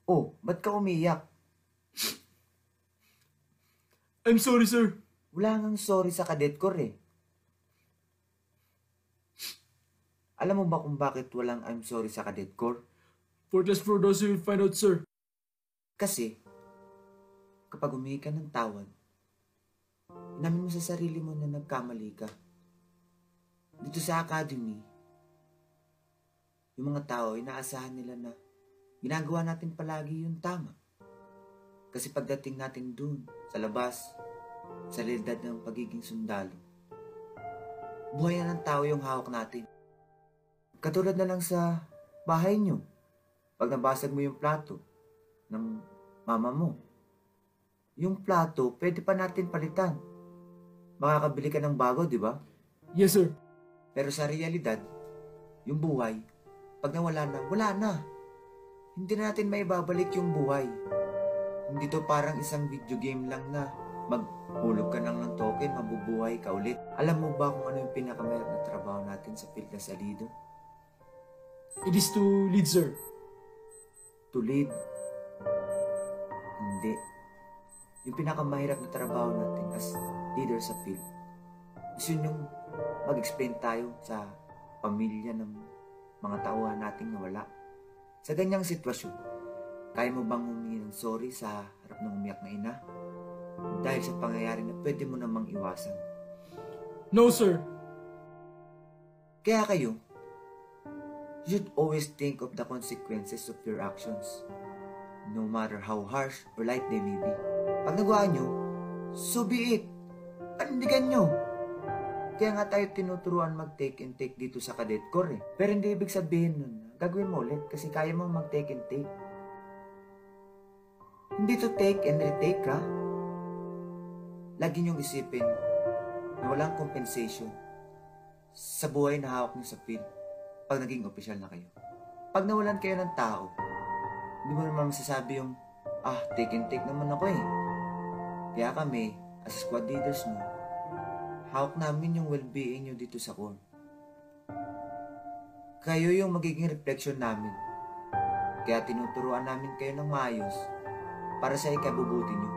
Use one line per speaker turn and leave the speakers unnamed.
Oh, ba't ka umiyak?
I'm sorry, sir.
Wala ngang sorry sa cadet corps eh. Alam mo ba kung bakit walang I'm sorry sa cadet corps?
For those who will find out, sir.
Kasi, kapag humingi ka ng tawad, inamin mo sa sarili mo na nagkamali ka. Dito sa academy, yung mga tao, inaasahan nila na ginagawa natin palagi yung tama. Kasi pagdating natin dun, sa labas, sa realidad ng pagiging sundalo, buhay na ng tao yung hawak natin. Katulad na lang sa bahay nyo, pag nabasag mo yung plato ng mama mo, yung plato, pwede pa natin palitan. Makakabili ka ng bago, di ba?
Yes, sir.
Pero sa realidad, yung buhay, pag nawala na, wala na. Hindi na natin maibabalik yung buhay. Hindi to parang isang video game lang na maghulog ka lang ng token, mabubuhay ka ulit. Alam mo ba kung ano yung pinakamahirap na trabaho natin sa field na sa leader?
It is to lead, sir.
To lead? Hindi. Yung pinakamahirap na trabaho natin as leader sa field, is yun yung mag-explain tayo sa pamilya ng mga tauhan nating nawala. Sa ganyang sitwasyon, kaya mo bang humingi ng sorry sa harap ng umiyak na ina? Dahil sa pangyayari na pwede mo namang iwasan.
No, sir.
Kaya kayo, you should always think of the consequences of your actions, no matter how harsh or light they may be. Pag nagawa nyo, so be it. Panindigan nyo. Kaya nga tayo tinuturuan mag-take and take dito sa cadet corps eh. Pero hindi ibig sabihin nun, gagawin mo ulit kasi kaya mong mag-take and take. Hindi to take and retake ha. Lagi niyong isipin na walang compensation sa buhay na hawak niyo sa field pag naging opisyal na kayo. Pag nawalan kayo ng tao, hindi mo naman masasabi yung, take and take naman ako eh. Kaya kami, as squad leaders mo, hawak namin yung well-being nyo dito sa corps. Kayo yung magiging reflection namin. Kaya tinuturuan namin kayo ng maayos para sa ikabubuti nyo.